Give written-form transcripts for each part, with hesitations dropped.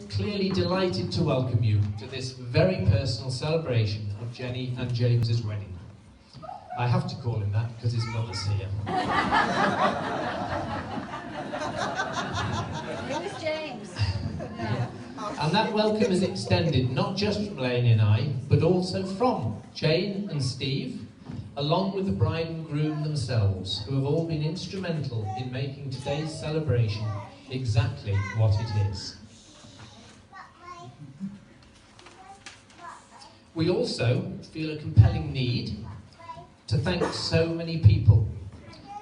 clearly delighted to welcome you to this very personal celebration of Jenny and James's wedding. I have to call him that because his mother's here. Who's James? And that welcome is extended not just from Lainey and I, but also from Jane and Steve, along with the bride and groom themselves, who have all been instrumental in making today's celebration exactly what it is. We also feel a compelling need to thank so many people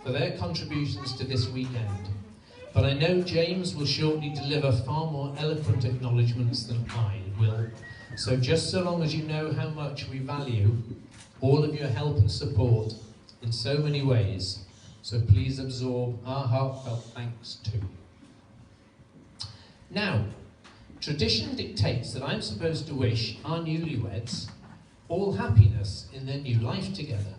for their contributions to this weekend. But I know James will shortly deliver far more eloquent acknowledgements than I will. So just so long as you know how much we value all of your help and support in so many ways, so please absorb our heartfelt thanks too. Now, tradition dictates that I'm supposed to wish our newlyweds all happiness in their new life together.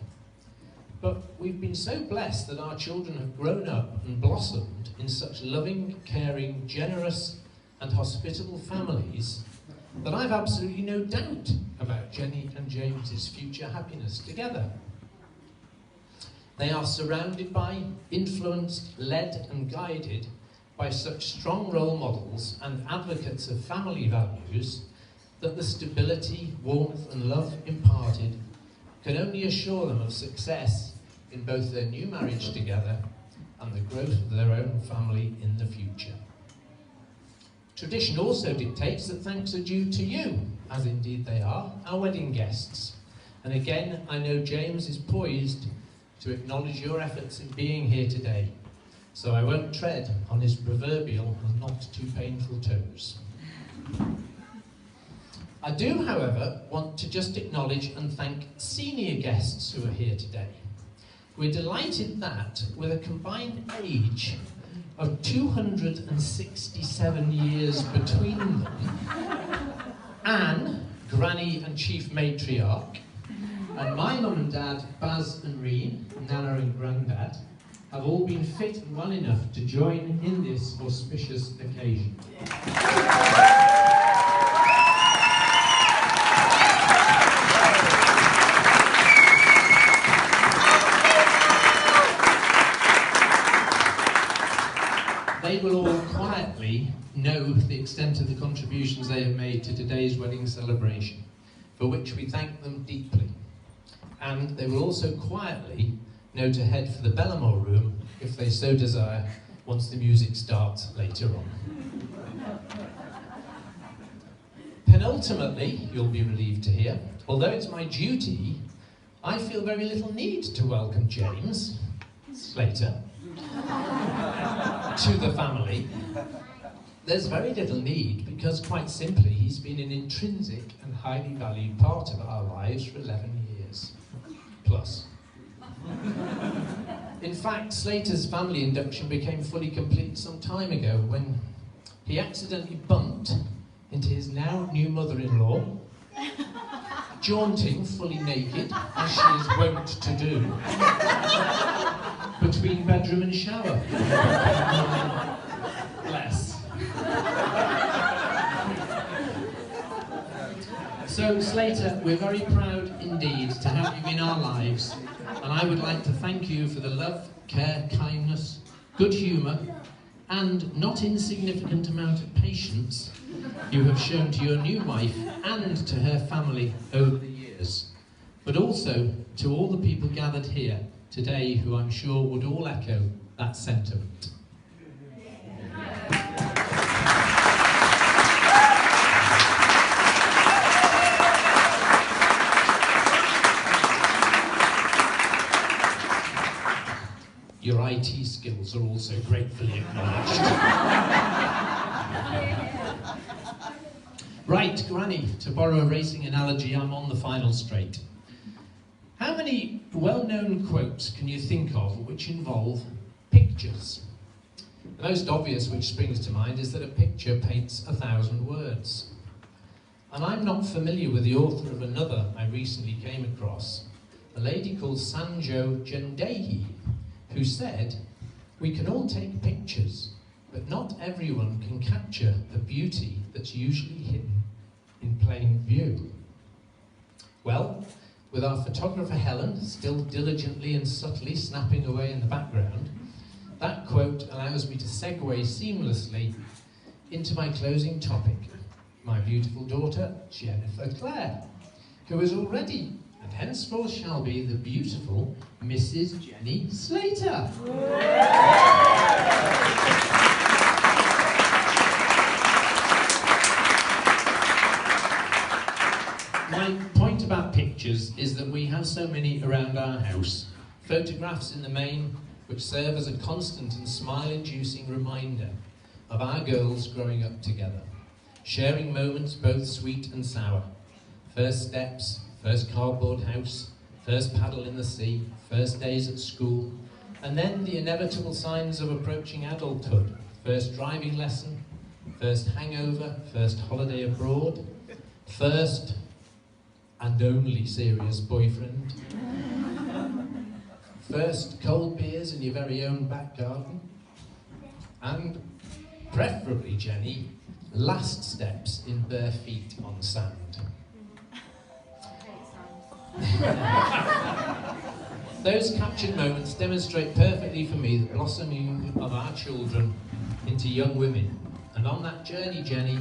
But we've been so blessed that our children have grown up and blossomed in such loving, caring, generous and hospitable families that I've absolutely no doubt about Jenny and James's future happiness together. They are surrounded by, influenced, led and guided by such strong role models and advocates of family values that the stability, warmth and love imparted can only assure them of success in both their new marriage together and the growth of their own family in the future. Tradition also dictates that thanks are due to you, as indeed they are, our wedding guests. And again, I know James is poised to acknowledge your efforts in being here today, so I won't tread on his proverbial and not too painful toes. I do, however, want to just acknowledge and thank senior guests who are here today. We're delighted that, with a combined age of 267 years between them, Anne, Granny and Chief Matriarch, and my mum and dad, Baz and Reen, Nana and Grandad, have all been fit and well enough to join in this auspicious occasion. They will all quietly know the extent of the contributions they have made to today's wedding celebration, for which we thank them deeply. And they will also quietly know to head for the Bellamore room if they so desire, once the music starts later on. Penultimately, you'll be relieved to hear, although it's my duty, I feel very little need to welcome James Slater to the family. There's very little need because, quite simply, he's been an intrinsic and highly valued part of our lives for 11 years plus. In fact, Slater's family induction became fully complete some time ago when he accidentally bumped into his now new mother-in-law, jaunting fully naked, as she is wont to do, between bedroom and shower. Bless. So, Slater, we're very proud indeed to have you in our lives, and I would like to thank you for the love, care, kindness, good humour, and not insignificant amount of patience you have shown to your new wife and to her family over the years, but also to all the people gathered here today who I'm sure would all echo that sentiment. Your IT skills are also gratefully acknowledged. Right, Granny, to borrow a racing analogy, I'm on the final straight. How many well-known quotes can you think of which involve pictures? The most obvious which springs to mind is that a picture paints 1,000 words. And I'm not familiar with the author of another I recently came across, a lady called Sanjo Jendehi, who said, "We can all take pictures, but not everyone can capture the beauty that's usually hidden in plain view. Well, with our photographer Helen still diligently and subtly snapping away in the background, that quote allows me to segue seamlessly into my closing topic, my beautiful daughter, Jennifer Clare, who is already, and henceforth shall be, the beautiful Mrs. Jenny Slater. My point about pictures is that we have so many around our house, photographs in the main, which serve as a constant and smile-inducing reminder of our girls growing up together, sharing moments both sweet and sour. First steps, first cardboard house, first paddle in the sea, first days at school, and then the inevitable signs of approaching adulthood, first driving lesson, first hangover, first holiday abroad, first and only serious boyfriend, first cold beers in your very own back garden, and preferably, Jenny, last steps in bare feet on sand. Those captured moments demonstrate perfectly for me the blossoming of our children into young women, and on that journey, Jenny,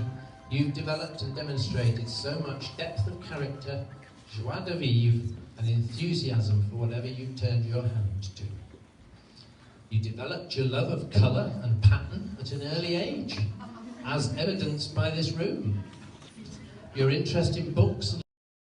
you've developed and demonstrated so much depth of character, joie de vivre, and enthusiasm for whatever you've turned your hand to. You developed your love of colour and pattern at an early age, as evidenced by this room. Your interest in books and